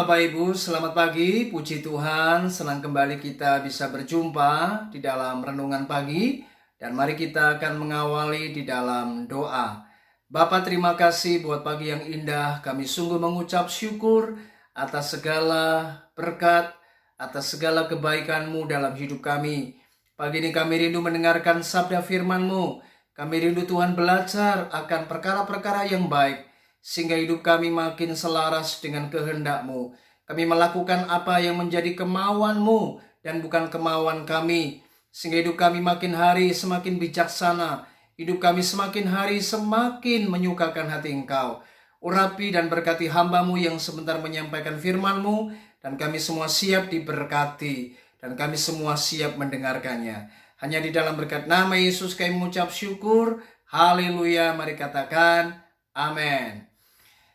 Bapak Ibu, selamat pagi, puji Tuhan, senang kembali kita bisa berjumpa di dalam renungan pagi. Dan mari kita akan mengawali di dalam doa. Bapa, terima kasih buat pagi yang indah, kami sungguh mengucap syukur atas segala berkat, atas segala kebaikan-Mu dalam hidup kami. Pagi ini kami rindu mendengarkan sabda firman-Mu, kami rindu Tuhan belajar akan perkara-perkara yang baik, sehingga hidup kami makin selaras dengan kehendak-Mu. Kami melakukan apa yang menjadi kemauan-Mu dan bukan kemauan kami. Sehingga hidup kami makin hari semakin bijaksana. Hidup kami semakin hari semakin menyukakan hati Engkau. Urapi dan berkati hamba-Mu yang sebentar menyampaikan firman-Mu. Dan kami semua siap diberkati. Dan kami semua siap mendengarkannya. Hanya di dalam berkat nama Yesus kami mengucap syukur. Haleluya, mari katakan amin.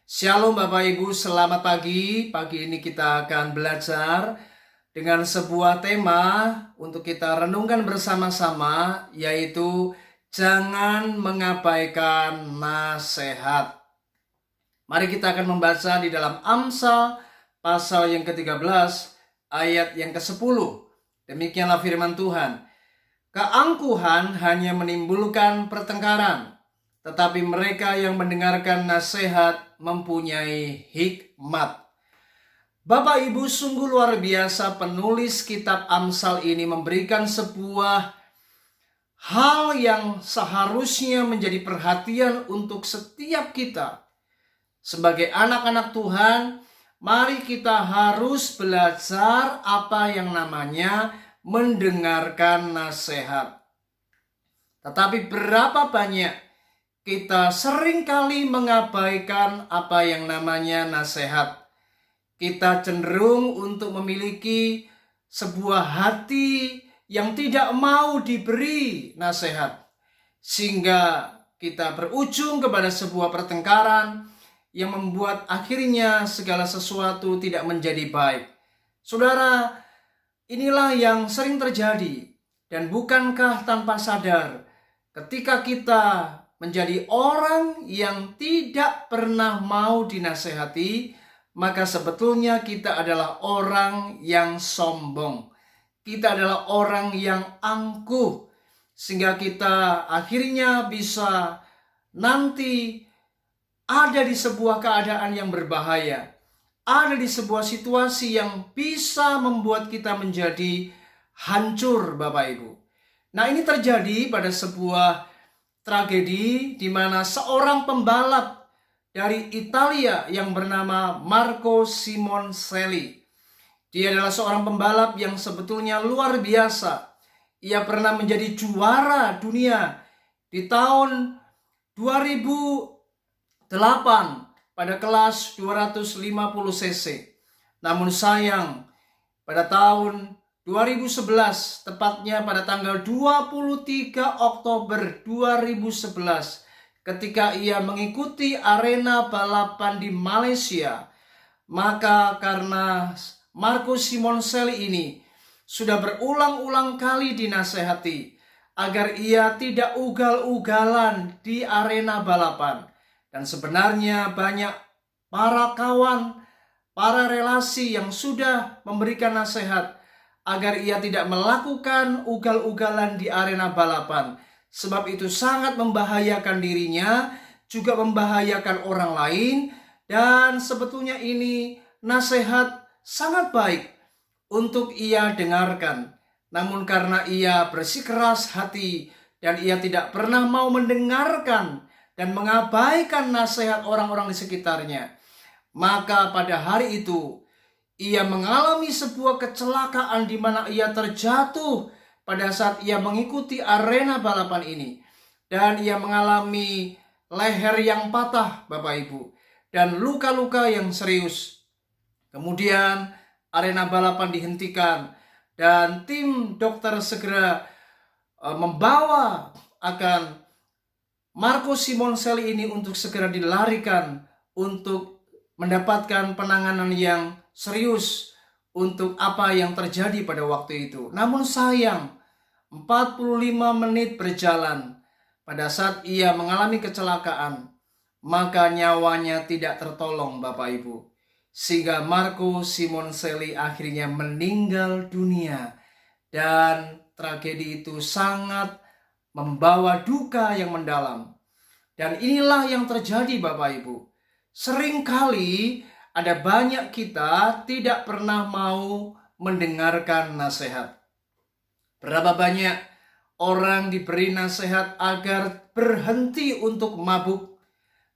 Shalom Bapak Ibu, selamat pagi. Pagi ini kita akan belajar dengan sebuah tema untuk kita renungkan bersama-sama, yaitu jangan mengabaikan nasihat. Mari kita akan membaca di dalam Amsal pasal yang ke-13 ayat yang ke-10. Demikianlah firman Tuhan. Keangkuhan hanya menimbulkan pertengkaran, tetapi mereka yang mendengarkan nasihat mempunyai hikmat. Bapak Ibu, sungguh luar biasa penulis kitab Amsal ini memberikan sebuah hal yang seharusnya menjadi perhatian untuk setiap kita. Sebagai anak-anak Tuhan, mari kita harus belajar apa yang namanya mendengarkan nasihat. Tetapi berapa banyak kita seringkali mengabaikan apa yang namanya nasihat. Kita cenderung untuk memiliki sebuah hati yang tidak mau diberi nasihat, sehingga kita berujung kepada sebuah pertengkaran yang membuat akhirnya segala sesuatu tidak menjadi baik. Saudara, inilah yang sering terjadi. Dan bukankah tanpa sadar, ketika kita menjadi orang yang tidak pernah mau dinasehati, maka sebetulnya kita adalah orang yang sombong. Kita adalah orang yang angkuh, sehingga kita akhirnya bisa nanti ada di sebuah keadaan yang berbahaya, ada di sebuah situasi yang bisa membuat kita menjadi hancur, Bapak Ibu. Nah, ini terjadi pada sebuah tragedi di mana seorang pembalap dari Italia yang bernama Marco Simoncelli. Dia adalah seorang pembalap yang sebetulnya luar biasa. Ia pernah menjadi juara dunia di tahun 2008 pada kelas 250 cc. Namun sayang, pada tahun 2011, tepatnya pada tanggal 23 Oktober 2011, ketika ia mengikuti arena balapan di Malaysia, maka karena Marco Simoncelli ini sudah berulang-ulang kali dinasehati agar ia tidak ugal-ugalan di arena balapan. Dan sebenarnya banyak para kawan, para relasi yang sudah memberikan nasihat agar ia tidak melakukan ugal-ugalan di arena balapan. Sebab itu sangat membahayakan dirinya, juga membahayakan orang lain. Dan sebetulnya ini nasihat sangat baik untuk ia dengarkan. Namun karena ia bersikeras hati dan ia tidak pernah mau mendengarkan dan mengabaikan nasihat orang-orang di sekitarnya, maka pada hari itu ia mengalami sebuah kecelakaan di mana ia terjatuh pada saat ia mengikuti arena balapan ini. Dan ia mengalami leher yang patah, Bapak Ibu, dan luka-luka yang serius. Kemudian arena balapan dihentikan dan tim dokter segera membawa akan Marco Simoncelli ini untuk segera dilarikan untuk mendapatkan penanganan yang serius untuk apa yang terjadi pada waktu itu. Namun sayang, 45 menit berjalan pada saat ia mengalami kecelakaan, maka nyawanya tidak tertolong, Bapak Ibu. sehingga Marco Simoncelli akhirnya meninggal dunia. Dan tragedi itu sangat membawa duka yang mendalam. Dan inilah yang terjadi Bapak Ibu. Seringkali ada banyak kita tidak pernah mau mendengarkan nasihat. Berapa banyak orang diberi nasihat agar berhenti untuk mabuk,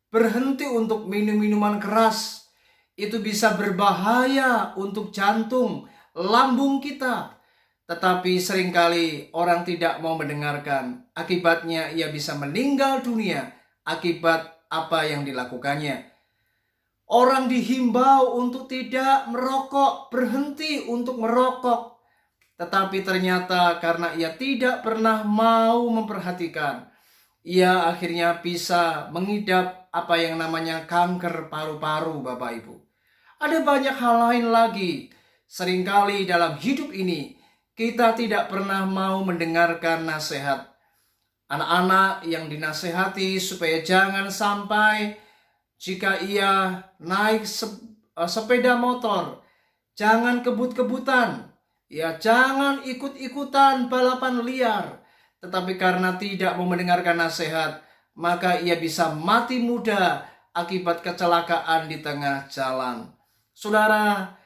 berhenti untuk minum minuman keras. Itu bisa berbahaya untuk jantung, lambung kita. Tetapi seringkali orang tidak mau mendengarkan. Akibatnya ia bisa meninggal dunia akibat apa yang dilakukannya. Orang dihimbau untuk tidak merokok, berhenti untuk merokok. Tetapi ternyata karena ia tidak pernah mau memperhatikan, ia akhirnya bisa mengidap apa yang namanya kanker paru-paru Bapak Ibu. Ada banyak hal lain lagi. Seringkali dalam hidup ini kita tidak pernah mau mendengarkan nasihat. Anak-anak yang dinasehati supaya jangan sampai jika ia naik sepeda motor, jangan kebut-kebutan, ya jangan ikut-ikutan balapan liar. Tetapi karena tidak mau mendengarkan nasihat, maka ia bisa mati muda akibat kecelakaan di tengah jalan. Saudara,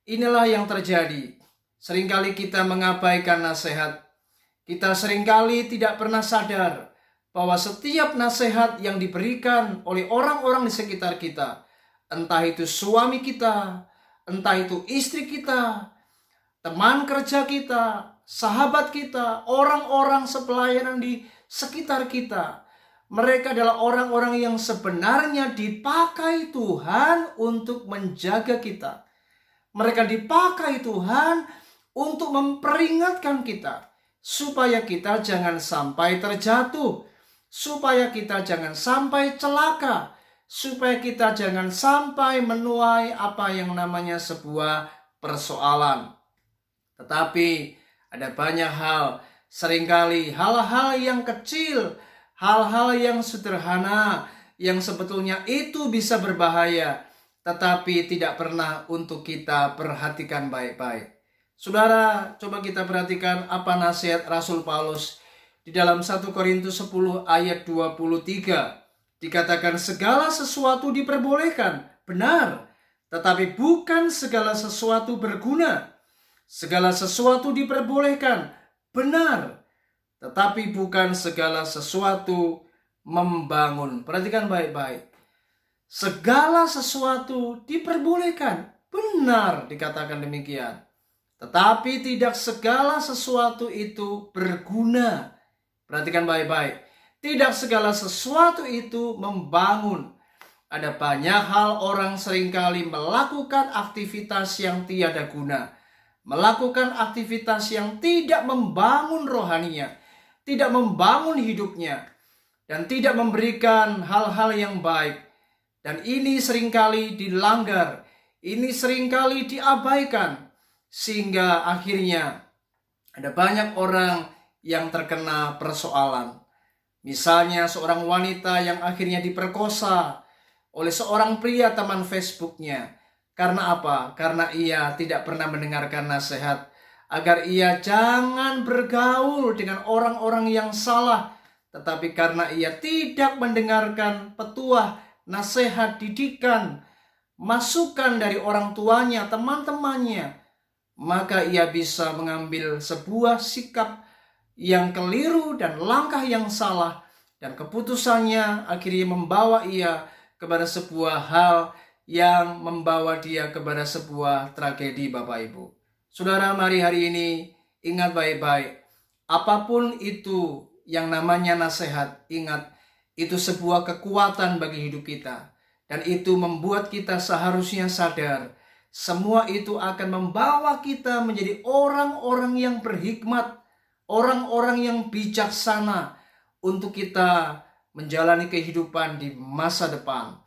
inilah yang terjadi. Seringkali kita mengabaikan nasihat. Kita seringkali tidak pernah sadar bahwa setiap nasihat yang diberikan oleh orang-orang di sekitar kita, entah itu suami kita, entah itu istri kita, teman kerja kita, sahabat kita, orang-orang sepelayanan di sekitar kita, mereka adalah orang-orang yang sebenarnya dipakai Tuhan untuk menjaga kita. Mereka dipakai Tuhan untuk memperingatkan kita supaya kita jangan sampai terjatuh, supaya kita jangan sampai celaka, supaya kita jangan sampai menuai apa yang namanya sebuah persoalan. Tetapi ada banyak hal, seringkali hal-hal yang kecil, hal-hal yang sederhana, yang sebetulnya itu bisa berbahaya, tetapi tidak pernah untuk kita perhatikan baik-baik. Saudara, coba kita perhatikan apa nasihat Rasul Paulus di dalam 1 Korintus 10 ayat 23. Dikatakan segala sesuatu diperbolehkan, benar, tetapi bukan segala sesuatu berguna. Segala sesuatu diperbolehkan, benar, tetapi bukan segala sesuatu membangun. Perhatikan baik-baik. Segala sesuatu diperbolehkan, benar dikatakan demikian. Tetapi tidak segala sesuatu itu berguna. Perhatikan baik-baik. Tidak segala sesuatu itu membangun. Ada banyak hal orang seringkali melakukan aktivitas yang tiada guna. Melakukan aktivitas yang tidak membangun rohaninya. Tidak membangun hidupnya. Dan tidak memberikan hal-hal yang baik. Dan ini seringkali dilanggar. Ini seringkali diabaikan. Sehingga akhirnya ada banyak orang yang terkena persoalan. Misalnya seorang wanita yang akhirnya diperkosa oleh seorang pria teman Facebooknya. Karena apa? Karena ia tidak pernah mendengarkan nasihat agar ia jangan bergaul dengan orang-orang yang salah. Tetapi karena ia tidak mendengarkan petuah, nasihat, didikan, masukan dari orang tuanya, teman-temannya, maka ia bisa mengambil sebuah sikap yang keliru dan langkah yang salah, dan keputusannya akhirnya membawa ia kepada sebuah hal yang membawa dia kepada sebuah tragedi Bapak Ibu. Saudara, mari hari ini ingat baik-baik, apapun itu yang namanya nasihat, ingat itu sebuah kekuatan bagi hidup kita, dan itu membuat kita seharusnya sadar semua itu akan membawa kita menjadi orang-orang yang berhikmat, orang-orang yang bijaksana untuk kita menjalani kehidupan di masa depan.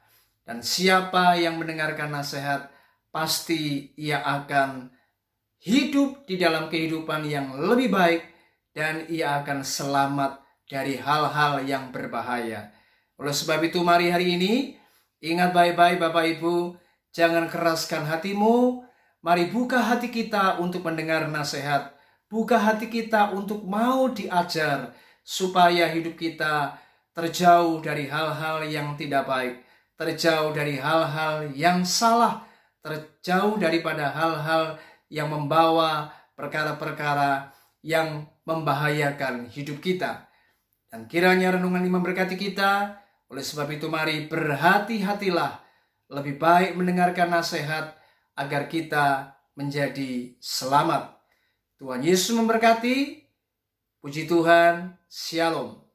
Dan siapa yang mendengarkan nasihat, pasti ia akan hidup di dalam kehidupan yang lebih baik dan ia akan selamat dari hal-hal yang berbahaya. Oleh sebab itu, mari hari ini ingat baik-baik Bapak Ibu, Jangan keraskan hatimu. Mari buka hati kita untuk mendengar nasihat. Buka hati kita untuk mau diajar, supaya hidup kita terjauh dari hal-hal yang tidak baik, terjauh dari hal-hal yang salah, terjauh daripada hal-hal yang membawa perkara-perkara yang membahayakan hidup kita. Dan kiranya renungan ini memberkati kita. Oleh sebab itu mari berhati-hatilah. Lebih baik mendengarkan nasihat agar kita menjadi selamat. Tuhan Yesus memberkati. Puji Tuhan. Shalom.